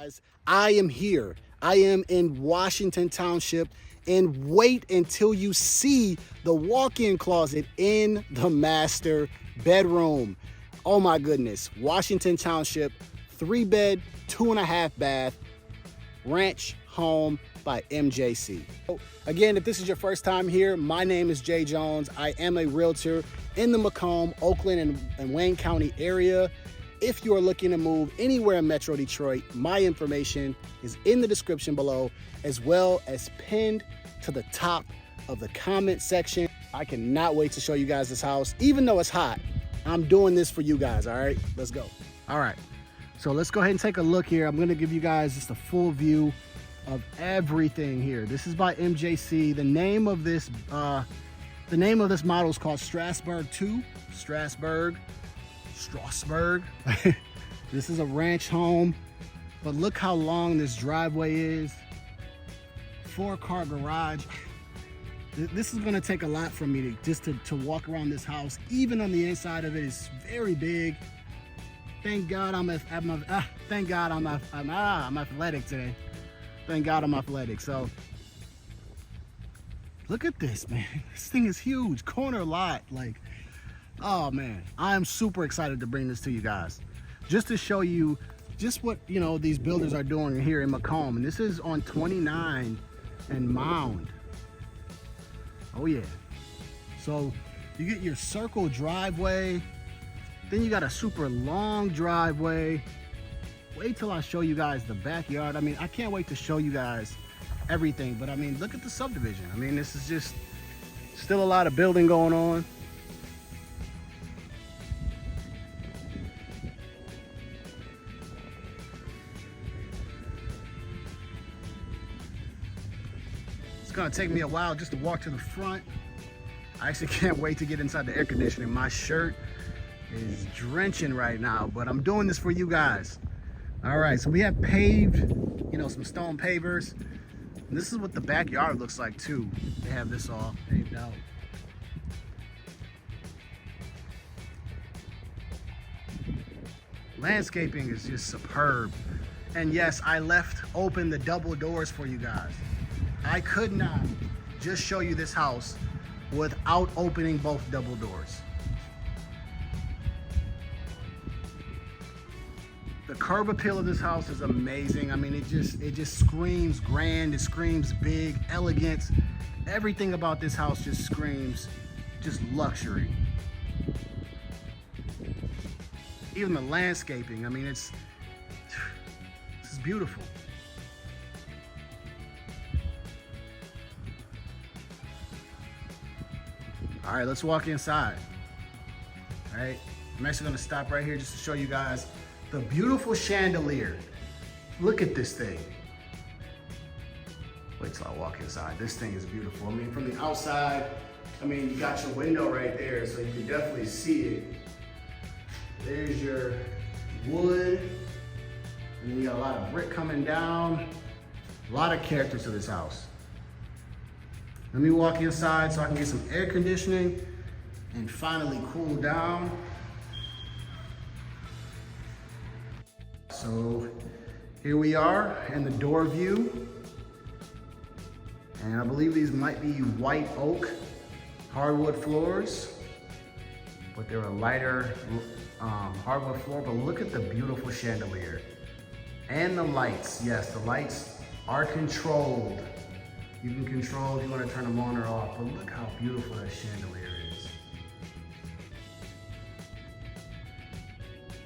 Guys, I am here. I am in Washington Township, and wait until you see the walk-in closet in the master bedroom. Oh my goodness. Washington Township, 3-bed, 2.5 bath, ranch home by MJC. Again, if this is your first time here, my name is Jay Jones. I am a realtor in the Macomb, Oakland, and Wayne County area. If you are looking to move anywhere in Metro Detroit, my information is in the description below, as well as pinned to the top of the comment section. I cannot wait to show you guys this house. Even though it's hot, I'm doing this for you guys, all right? Let's go. All right, so let's go ahead and take a look here. I'm gonna give you guys just a full view of everything here. This is by MJC. The name of this model is called Strasbourg 2. Strasbourg. This is a ranch home, but look how long this driveway is. 4-car garage. This is gonna take a lot from me to walk around this house. Even on the inside of it is very big. Thank God I'm athletic today. Thank God I'm athletic. So look at this, man. This thing is huge. Corner lot, like, oh man, I'm super excited to bring this to you guys, just to show you just what, you know, these builders are doing here in Macomb. And this is on 29 and Mound. Oh yeah. So you get your circle driveway, then you got a super long driveway. Wait till I show you guys the backyard. I mean, I can't wait to show you guys everything, but I mean, look at the subdivision. I mean, this is just still a lot of building going on. It's gonna take me a while just to walk to the front. I actually can't wait to get inside the air conditioning. My shirt is drenching right now, but I'm doing this for you guys. All right, so we have paved, you know, some stone pavers. And this is what the backyard looks like too. They have this all paved out. Landscaping is just superb. And yes, I left open the double doors for you guys. I could not just show you this house without opening both double doors. The curb appeal of this house is amazing. I mean, it just screams grand, it screams big, elegance. Everything about this house just screams just luxury. Even the landscaping, I mean, this is beautiful. All right, let's walk inside. All right, I'm actually gonna stop right here just to show you guys the beautiful chandelier. Look at this thing. Wait till I walk inside. This thing is beautiful. I mean, from the outside, I mean, you got your window right there, so you can definitely see it. There's your wood, and then you got a lot of brick coming down. A lot of character to this house. Let me walk inside so I can get some air conditioning and finally cool down. So here we are in the door view. And I believe these might be white oak hardwood floors, but they're a lighter hardwood floor. But look at the beautiful chandelier and the lights. Yes, the lights are controlled. You can control if you want to turn them on or off, but look how beautiful that chandelier is.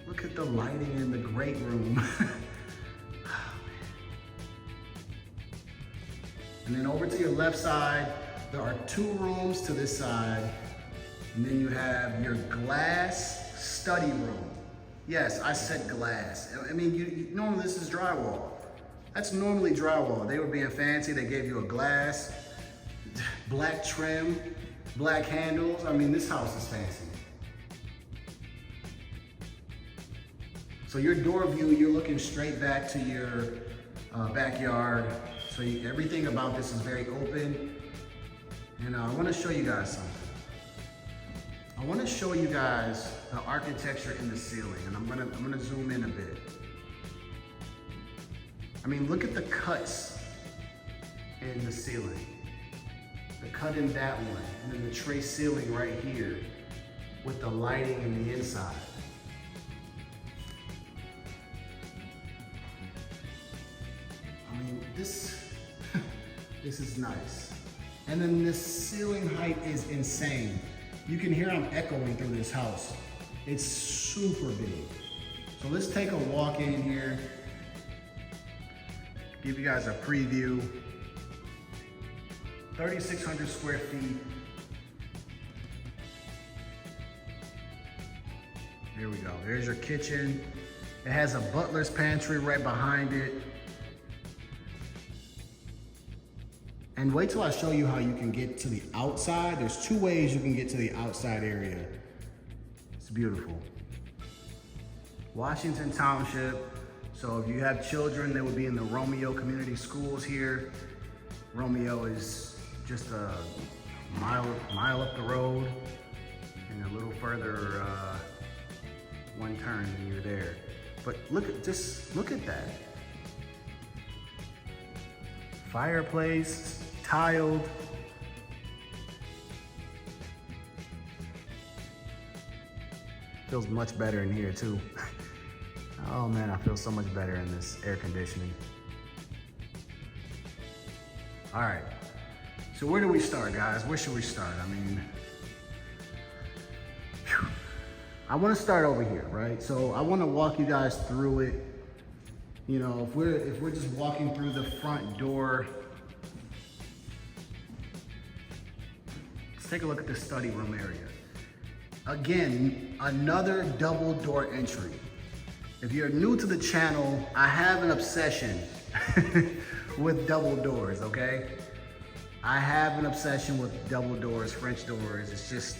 Look at the lighting in the great room. And then over to your left side, there are 2 rooms to this side. And then you have your glass study room. Yes, I said glass. I mean, normally this is drywall. That's normally drywall. They were being fancy. They gave you a glass, black trim, black handles. I mean, this house is fancy. So your door view, you're looking straight back to your backyard. So everything about this is very open. And I want to show you guys something. I want to show you guys the architecture in the ceiling, and I'm gonna zoom in a bit. I mean, look at the cuts in the ceiling. The cut in that one, and then the tray ceiling right here with the lighting in the inside. I mean, this is nice. And then this ceiling height is insane. You can hear I'm echoing through this house. It's super big. So let's take a walk in here, give you guys a preview. 3,600 square feet. Here we go, there's your kitchen. It has a butler's pantry right behind it. And wait till I show you how you can get to the outside. There's two ways you can get to the outside area. It's beautiful. Washington Township. So if you have children, they would be in the Romeo Community Schools here. Romeo is just a mile up the road and a little further, one turn and you're there. But look at that. Fireplace, tiled. Feels much better in here too. Oh man, I feel so much better in this air conditioning. All right, so where do we start, guys? Where should we start? I mean, I wanna start over here, right? So I wanna walk you guys through it. You know, if we're just walking through the front door, let's take a look at the study room area. Again, another double door entry. If you're new to the channel, I have an obsession with double doors, okay? I have an obsession with double doors, French doors. It's just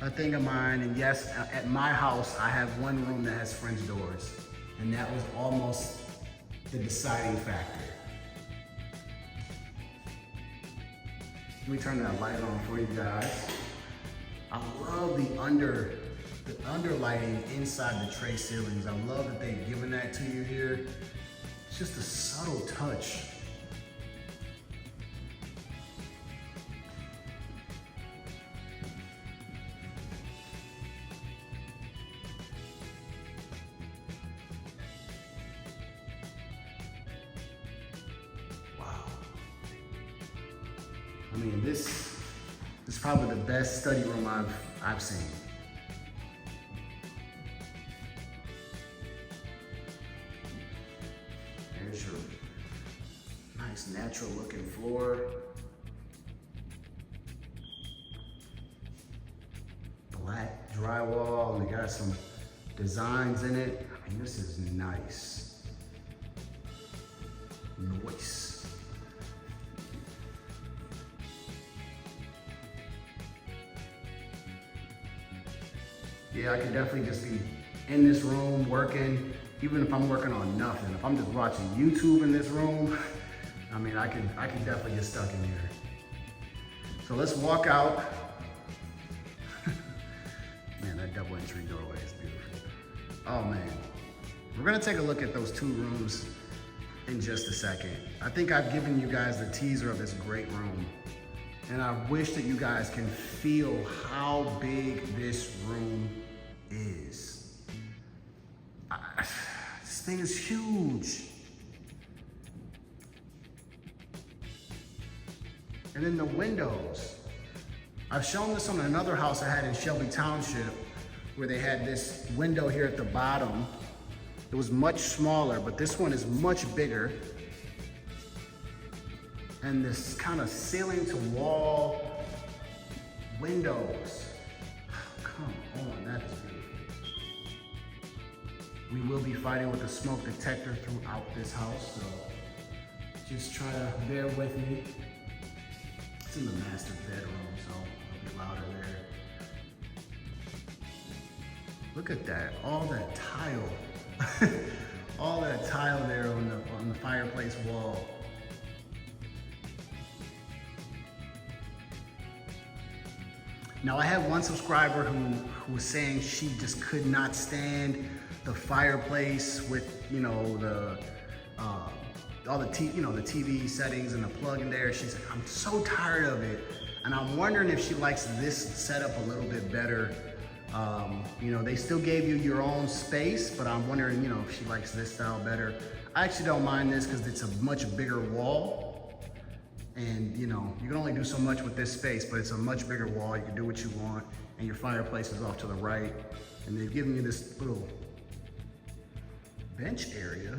a thing of mine. And yes, at my house, I have one room that has French doors. And that was almost the deciding factor. Let me turn that light on for you guys. I love the underlighting inside the tray ceilings. I love that they've given that to you here. It's just a subtle touch. Wow. I mean, this is probably the best study room I've seen. There's your nice natural looking floor. Black drywall, and they got some designs in it. I mean, this is nice. Nice. Yeah, I could definitely just be in this room working, even if I'm working on nothing. If I'm just watching YouTube in this room, I mean, I can definitely get stuck in here. So let's walk out. Man, that double entry doorway is beautiful. Oh man, we're gonna take a look at those two rooms in just a second. I think I've given you guys the teaser of this great room. And I wish that you guys can feel how big this room is. This thing is huge. And then the windows. I've shown this on another house I had in Shelby Township where they had this window here at the bottom. It was much smaller, but this one is much bigger. And this kind of ceiling to wall windows. Come on, that is beautiful. We will be fighting with a smoke detector throughout this house, so just try to bear with me. It's in the master bedroom, so it'll be louder there. Look at that, all that tile. All that tile there on the fireplace wall. Now I had one subscriber who was saying she just could not stand the fireplace with, you know, all the the TV settings and the plug in there. She's like, I'm so tired of it. And I'm wondering if she likes this setup a little bit better. They still gave you your own space, but I'm wondering, if she likes this style better. I actually don't mind this because it's a much bigger wall. And you can only do so much with this space, but it's a much bigger wall. You can do what you want. And your fireplace is off to the right. And they've given you this little bench area.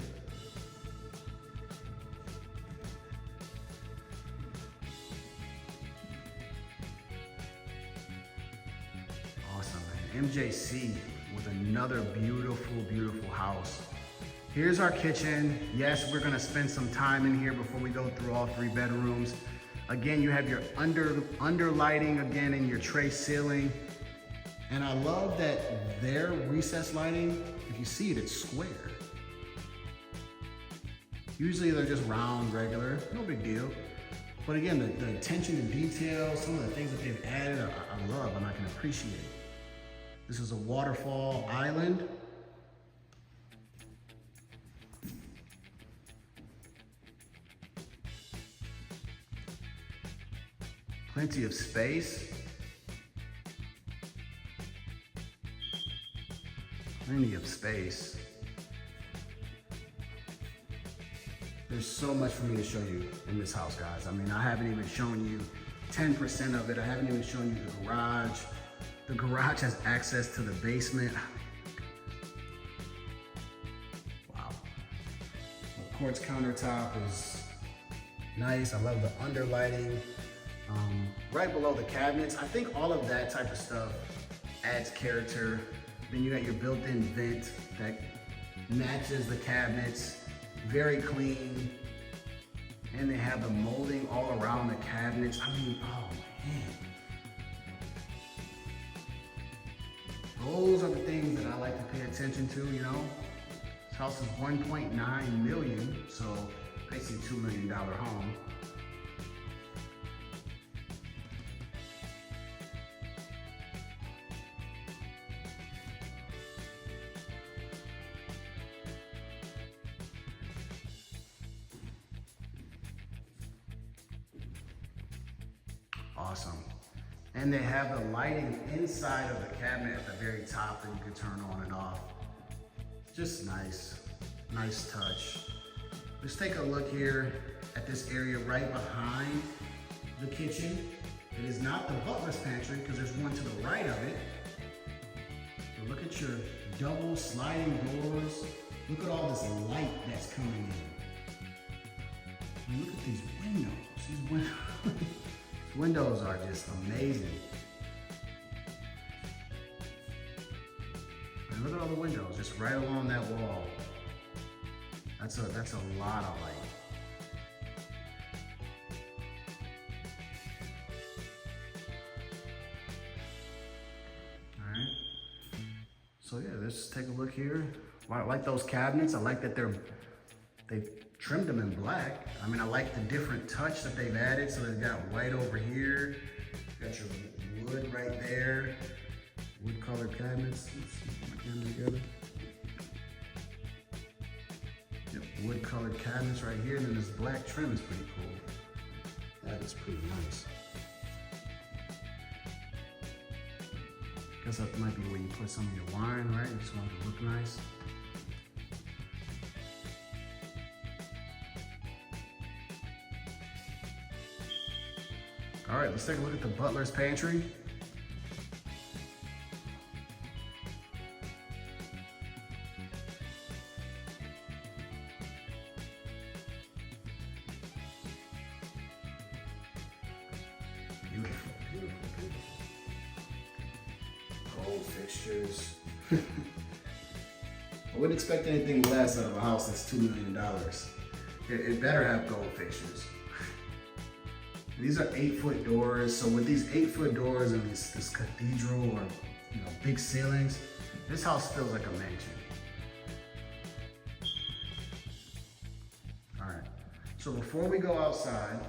Awesome, man. MJC with another beautiful, beautiful house. Here's our kitchen. Yes, we're gonna spend some time in here before we go through all 3 bedrooms. Again, you have your under lighting again in your tray ceiling. And I love that their recessed lighting, if you see it, it's square. Usually they're just round, regular, no big deal. But again, the attention to detail, some of the things that they've added, I love and I can appreciate. This is a waterfall island. Plenty of space. Plenty of space. There's so much for me to show you in this house, guys. I mean, I haven't even shown you 10% of it. I haven't even shown you the garage. The garage has access to the basement. Wow. The quartz countertop is nice. I love the under lighting. Right below the cabinets, I think all of that type of stuff adds character. Then you got your built-in vent that matches the cabinets, very clean. And they have the molding all around the cabinets. I mean, oh man. Those are the things that I like to pay attention to, This house is 1.9 million, so basically $2 million home. Awesome. And they have the lighting inside of the cabinet at the very top that you can turn on and off. Just nice, nice touch. Let's take a look here at this area right behind the kitchen. It is not the butler's pantry because there's one to the right of it. But look at your double sliding doors. Look at all this light that's coming in. And look at these windows. These windows. Windows are just amazing. And look at all the windows just right along that wall. That's a lot of light. All right. So yeah, let's take a look here. I like those cabinets. I like that they've trimmed them in black. I mean, I like the different touch that they've added. So they've got white over here. Got your wood right there. Wood colored cabinets. Let's put them together. Yep, wood colored cabinets right here. And then this black trim is pretty cool. That is pretty nice. Guess that might be where you put some of your wine, right? You just want it to look nice. All right, let's take a look at the butler's pantry. Beautiful, beautiful, beautiful. Gold fixtures. I wouldn't expect anything less out of a house that's $2 million. It better have gold fixtures. These are 8-foot doors. So with these 8-foot doors and this cathedral or big ceilings, this house feels like a mansion. All right. So before we go outside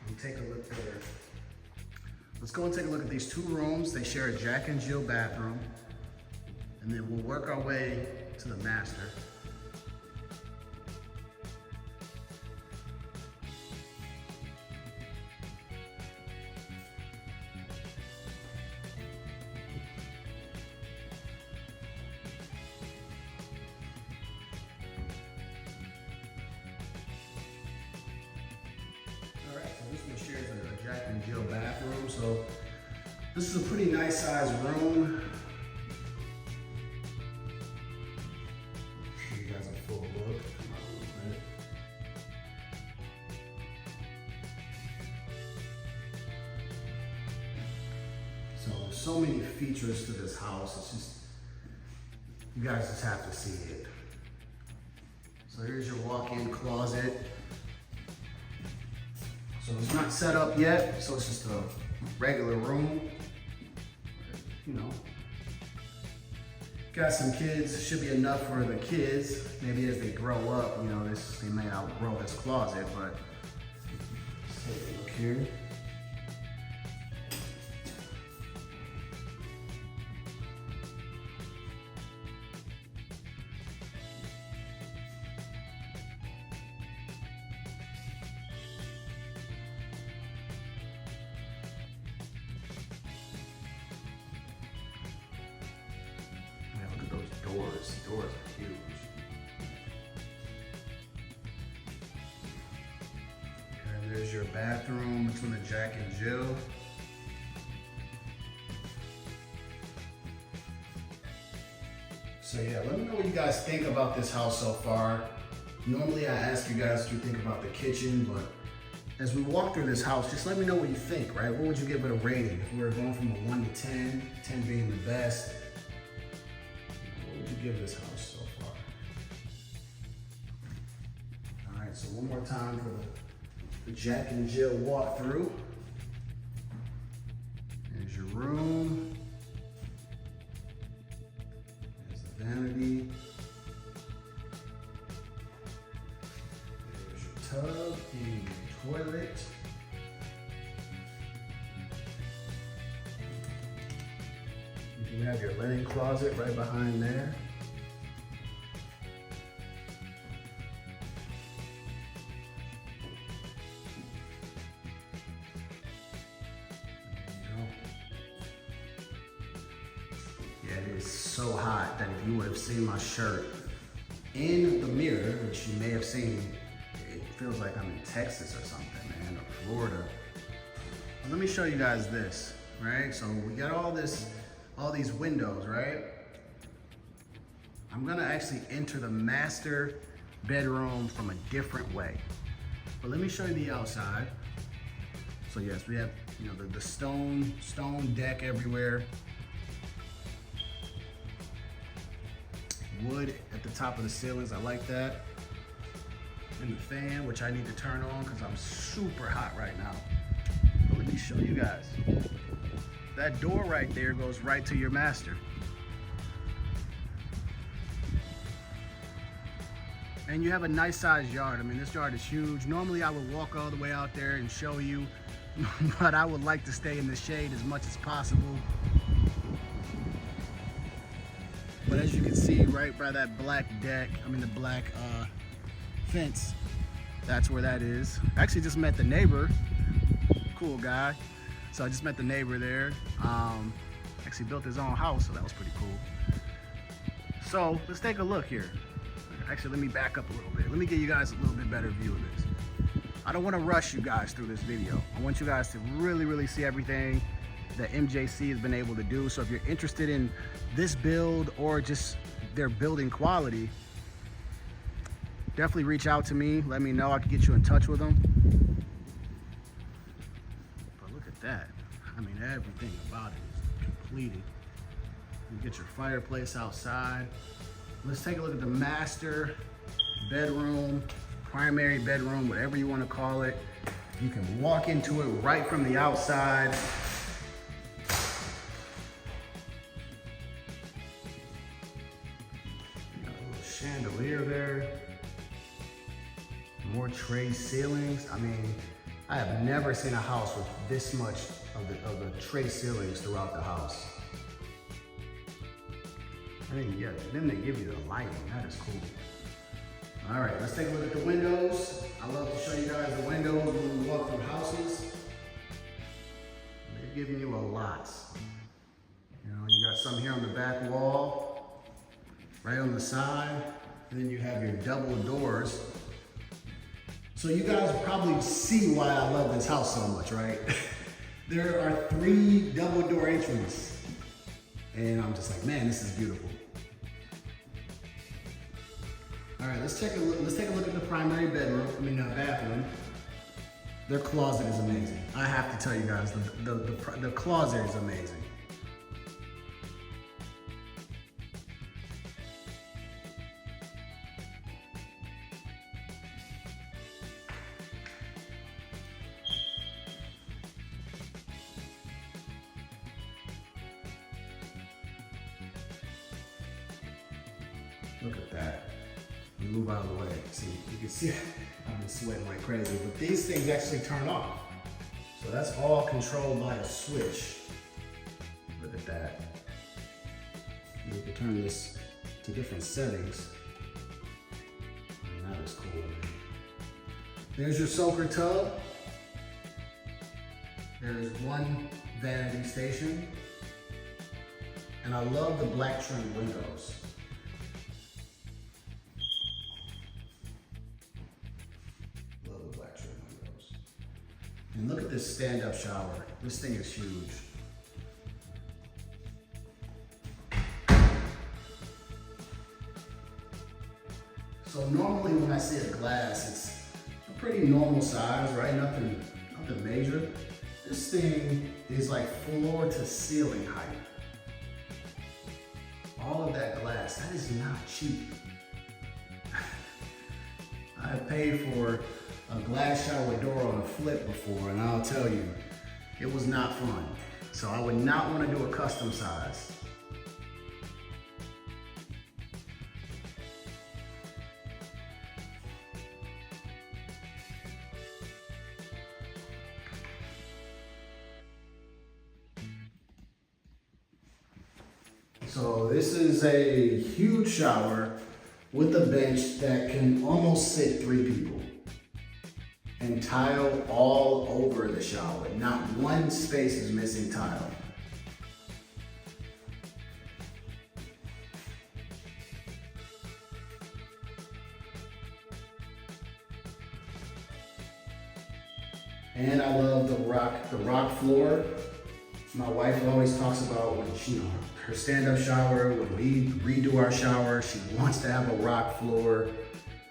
and take a look there, let's go and take a look at these 2 rooms. They share a Jack and Jill bathroom, and then we'll work our way to the master. Jill bathroom. So this is a pretty nice sized room. Give you guys a full look. Come on a little bit. So there's so many features to this house. It's just, you guys just have to see it. So here's your walk-in closet. So it's not set up yet, so it's just a regular room. You know, got some kids, should be enough for the kids. Maybe as they grow up, you know, they may outgrow this closet, but let's take a look here. Doors are huge. And there's your bathroom between the Jack and Jill. So yeah, let me know what you guys think about this house so far. Normally I ask you guys what you think about the kitchen, but as we walk through this house, just let me know what you think, right? What would you give it a rating? If we were going from a 1 to 10, 10 being the best, give this house so far. All right, so one more time for the Jack and Jill walkthrough. There's your room. There's the vanity. There's your tub and your toilet. You have your linen closet right behind there. It is so hot that if you would have seen my shirt in the mirror, which you may have seen, it feels like I'm in Texas or something, man, or Florida. But let me show you guys this, right? So we got all these windows, right? I'm gonna actually enter the master bedroom from a different way. But let me show you the outside. So yes, we have, you know, the stone deck everywhere. Wood at the top of the ceilings, I like that. And the fan, which I need to turn on because I'm super hot right now. But let me show you guys. That door right there goes right to your master. And you have a nice sized yard. I mean, this yard is huge. Normally I would walk all the way out there and show you, but I would like to stay in the shade as much as possible. But as you can see, right by that black deck, the black fence, that's where that is. I actually just met the neighbor, cool guy. So I just met the neighbor there. Actually built his own house, so that was pretty cool. So let's take a look here. Actually, let me back up a little bit. Let me give you guys a little bit better view of this. I don't want to rush you guys through this video. I want you guys to really see everything that MJC has been able to do. So if you're interested in this build or just their building quality, definitely reach out to me. Let me know. I can get you in touch with them. But look at that. I mean, everything about it is completed. You get your fireplace outside. Let's take a look at the master bedroom, primary bedroom, whatever you want to call it. You can walk into it right from the outside. Got a little chandelier there. More tray ceilings. I mean, I have never seen a house with this much of the tray ceilings throughout the house. Then they give you the lighting. That is cool. All right, let's take a look at the windows. I love to show you guys the windows when we walk through houses. They're giving you a lot. You know, you got some here on the back wall, right on the side, and then you have your double doors. So you guys probably see why I love this house so much, right? There are 3 double door entries. And I'm just like, man, this is beautiful. All right, let's take a look at the primary bathroom. Their closet is amazing. I have to tell you guys, the closet is amazing. Look at that. You move out of the way. See, you can see I've been sweating like crazy, but these things actually turn off. So that's all controlled by a switch. Look at that. You can turn this to different settings. That is cool. There's your soaker tub. There's one vanity station. And I love the black trim windows. And look at this stand-up shower. This thing is huge. So normally when I see a glass, it's a pretty normal size, right? Nothing major. This thing is like floor to ceiling height. All of that glass, that is not cheap. I paid for a glass shower door on a flip before, and I'll tell you, it was not fun. So I would not want to do a custom size. So this is a huge shower with a bench that can almost sit 3 people. And tile all over the shower. Not one space is missing tile. And I love the rock floor. My wife always talks about when her stand-up shower, when we redo our shower, she wants to have a rock floor.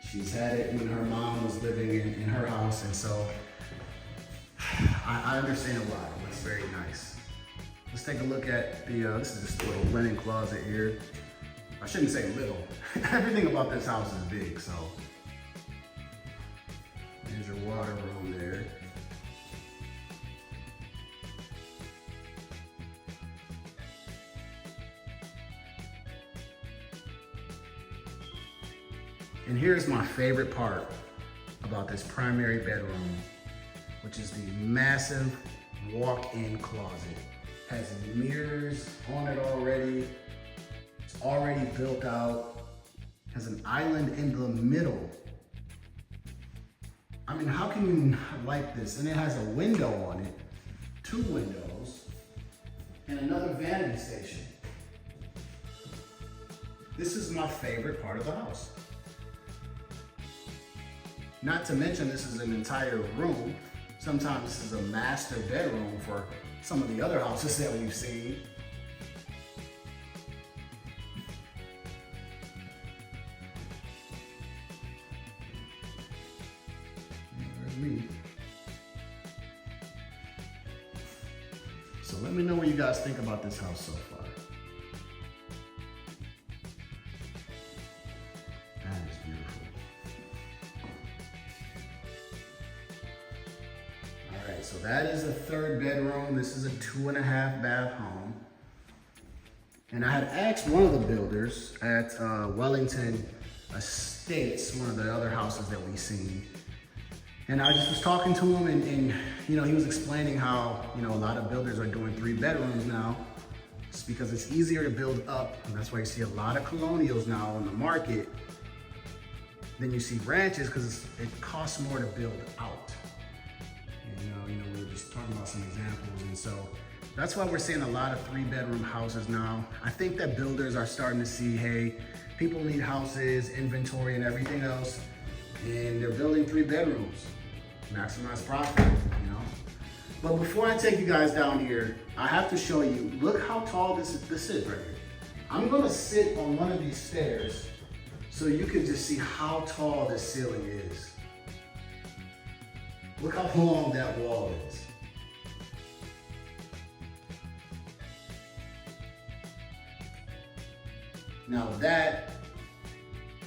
She's had it when her mom was living in her house, and so I understand why. It's very nice. Let's take a look at the, this is just a little linen closet here. I shouldn't say little. Everything about this house is big, so. There's your water room there. And here's my favorite part about this primary bedroom, which is the massive walk-in closet. Has mirrors on it already. It's already built out. Has an island in the middle. I mean, how can you not like this? And it has a window on it, 2 windows, and another vanity station. This is my favorite part of the house. Not to mention, this is an entire room. Sometimes this is a master bedroom for some of the other houses that we've seen. There's me. So let me know what you guys think about this house so far. That is beautiful. So that is a 3rd bedroom. This is a 2.5 bath home. And I had asked one of the builders at Wellington Estates, one of the other houses that we've seen. And I just was talking to him and he was explaining how, a lot of builders are doing 3 bedrooms now. It's because it's easier to build up. And that's why you see a lot of colonials now on the market than you see ranches, because it costs more to build out. We were just talking about some examples, and so that's why we're seeing a lot of 3-bedroom houses now. I think that builders are starting to see, hey, people need houses, inventory, and everything else, and they're building 3 bedrooms, maximize profit, But before I take you guys down here, I have to show you, look how tall this is right here. I'm gonna sit on one of these stairs so you can just see how tall the ceiling is. Look how long that wall is. Now that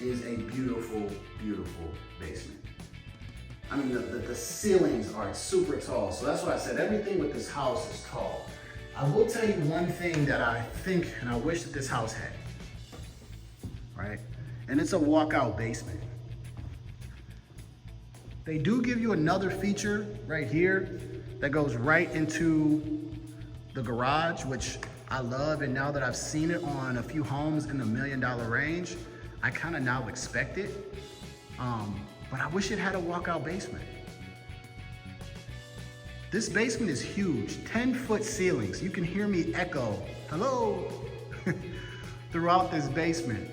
is a beautiful, beautiful basement. I mean, the ceilings are super tall. So that's why I said everything with this house is tall. I will tell you one thing that I think and I wish that this house had, right? And it's a walkout basement. They do give you another feature right here that goes right into the garage, which I love. And now that I've seen it on a few homes in the $1 million range, I kind of now expect it. But I wish it had a walkout basement. This basement is huge, 10-foot ceilings. You can hear me echo, hello, throughout this basement.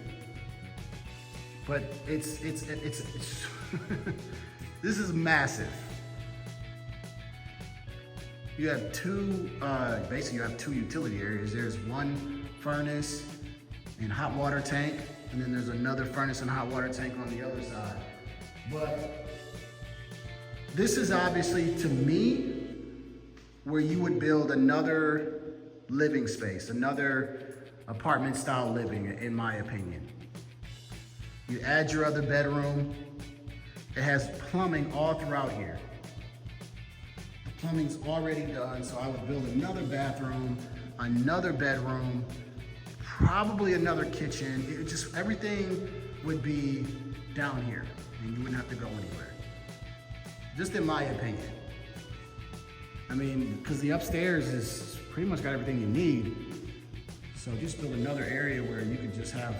But it's this is massive. You have basically you have two utility areas. There's one furnace and hot water tank, and then there's another furnace and hot water tank on the other side. But this is obviously, to me, where you would build another living space, another apartment style living, in my opinion. You add your other bedroom. It has plumbing all throughout here. The plumbing's already done, so I would build another bathroom, another bedroom, probably another kitchen. Everything would be down here, and you wouldn't have to go anywhere. Just in my opinion. I mean, because the upstairs is pretty much got everything you need. So just build another area where you could just have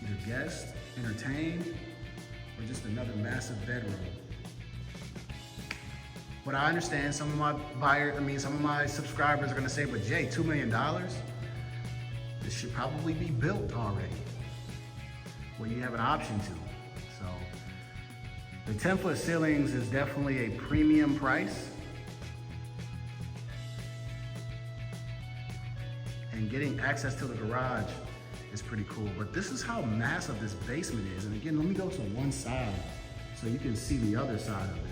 either guests, entertain, or just another massive bedroom. But I understand some of my subscribers are gonna say, but Jay, $2 million? This should probably be built already. Well, you have an option to. So the 10-foot ceilings is definitely a premium price. And getting access to the garage is pretty cool. But this is how massive this basement is. And again, let me go to one side so you can see the other side of it.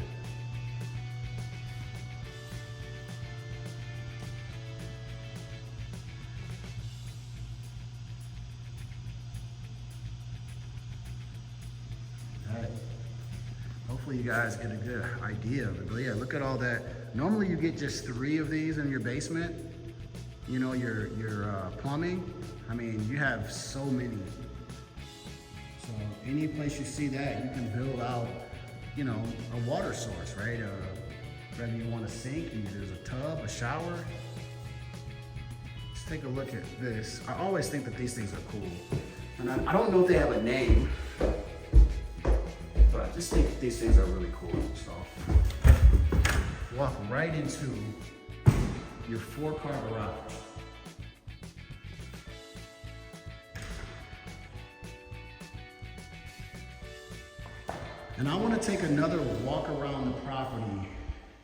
Hopefully you guys get a good idea of it. But yeah, look at all that. Normally you get just 3 of these in your basement. You know, your plumbing. I mean, you have so many. So any place you see that, you can build out, you know, a water source, right? Whether you want a sink, there's a tub, a shower. Let's take a look at this. I always think that these things are cool. And I don't know if they have a name, but I just think these things are really cool. So walk right into your 4-car garage. And I want to take another walk around the property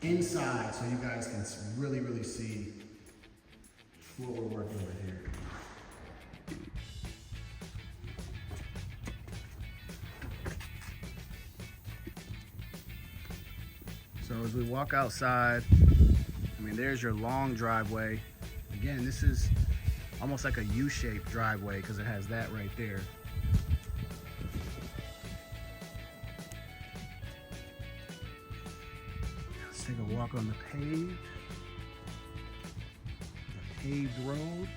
inside so you guys can really, really see what we're working with here. So as we walk outside, I mean, there's your long driveway. Again, this is almost like a U-shaped driveway because it has that right there. Let's take a walk on the paved road.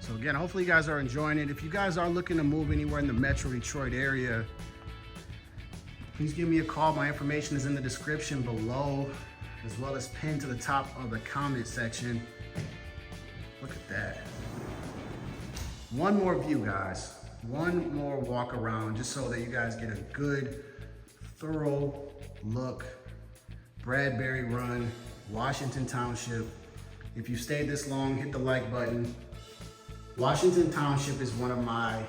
So again, hopefully you guys are enjoying it. If you guys are looking to move anywhere in the Metro Detroit area, please give me a call. My information is in the description below. as well as pinned to the top of the comment section. Look at that. One more view, guys. One more walk around, just so that you guys get a good, thorough look. Bradbury Run, Washington Township. If you stayed this long, hit the like button. Washington Township is one of my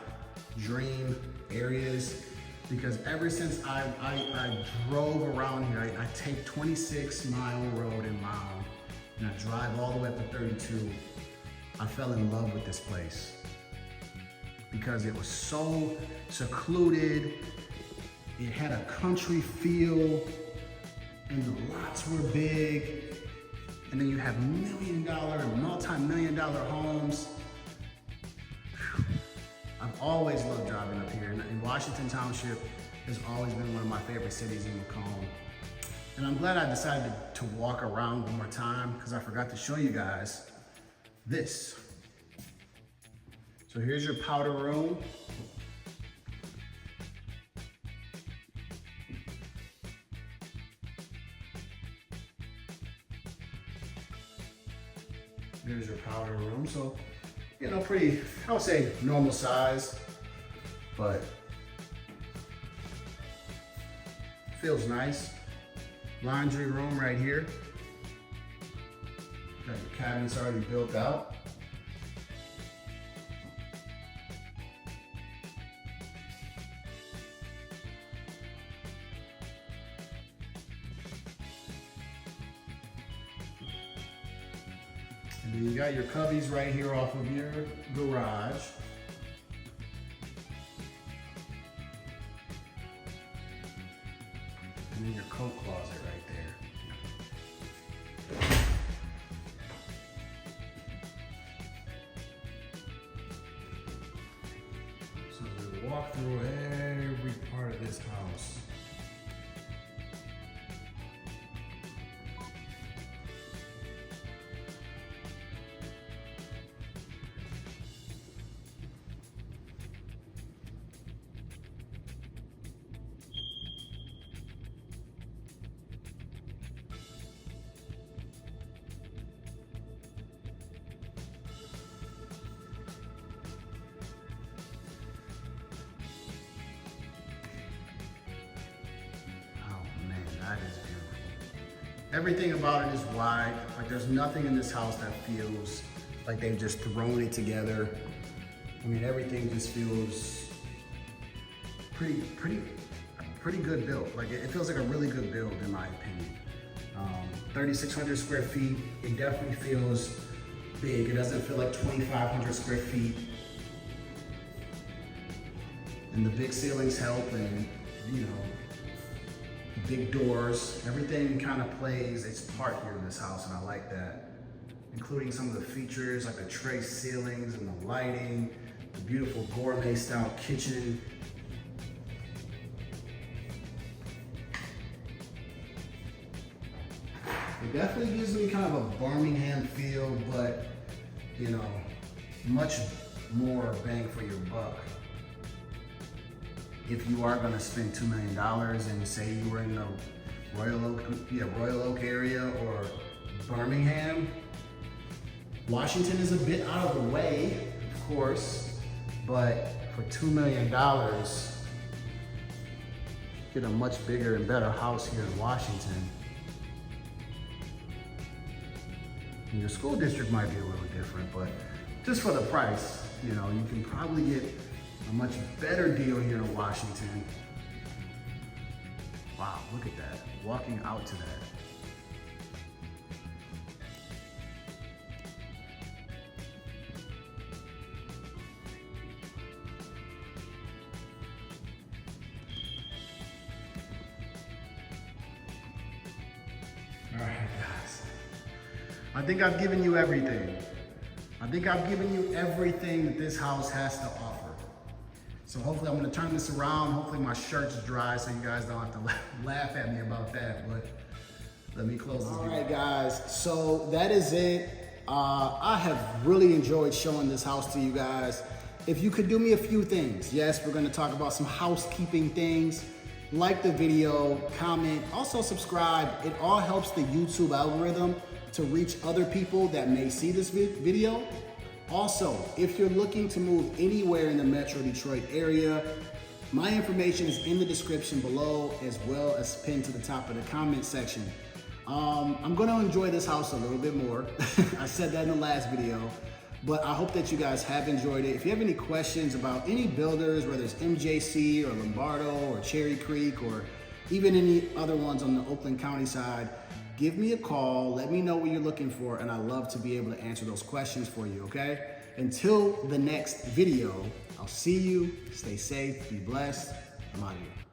dream areas because ever since I drove around here, I take 26 Mile Road in Macomb and I drive all the way up to 32. I fell in love with this place because it was so secluded. It had a country feel and the lots were big. And then you have million-dollar, multi-million-dollar homes. Whew. I've always loved driving up here. And Washington Township has always been one of my favorite cities in Macomb. And I'm glad I decided to walk around one more time because I forgot to show you guys this. So here's your powder room. Here's your powder room. So, you know, pretty, I would say normal size, but feels nice. Laundry room right here. Got your cabinets already built out. And then you got your cubbies right here off of your garage. And then your coat closet right there. So we walk through every part of this house. That is beautiful. Everything about it is wide. Like there's nothing in this house that feels like they've just thrown it together. I mean, everything just feels pretty good built. Like it feels like a really good build in my opinion. 3,600 square feet. It definitely feels big. It doesn't feel like 2,500 square feet. And the big ceilings help, and you know, big doors, everything kind of plays its part here in this house, and I like that. Including some of the features like the tray ceilings and the lighting, the beautiful gourmet style kitchen. It definitely gives me kind of a Birmingham feel, but you know, much more bang for your buck. If you are going to spend $2 million and say you were in the Royal Oak area or Birmingham, Washington is a bit out of the way, of course, but for $2 million, get a much bigger and better house here in Washington. And your school district might be a little different, but just for the price, you know, you can probably get a much better deal here in Washington. Wow, look at that. Walking out to that. All right, guys. I think I've given you everything. I think I've given you everything that this house has to offer. So hopefully I'm gonna turn this around. Hopefully my shirt's dry so you guys don't have to laugh at me about that, but let me close this. All right, guys, so that is it. I have really enjoyed showing this house to you guys. If you could do me a few things. Yes, we're gonna talk about some housekeeping things. like the video, comment, also subscribe. It all helps the YouTube algorithm to reach other people that may see this video. Also, if you're looking to move anywhere in the Metro Detroit area, my information is in the description below, as well as pinned to the top of the comment section. I'm gonna enjoy this house a little bit more. I said that in the last video, but I hope that you guys have enjoyed it. If you have any questions about any builders, whether it's MJC or Lombardo or Cherry Creek or even any other ones on the Oakland County side, give me a call, let me know what you're looking for, and I love to be able to answer those questions for you, okay? Until the next video, I'll see you, stay safe, be blessed, I'm out of here.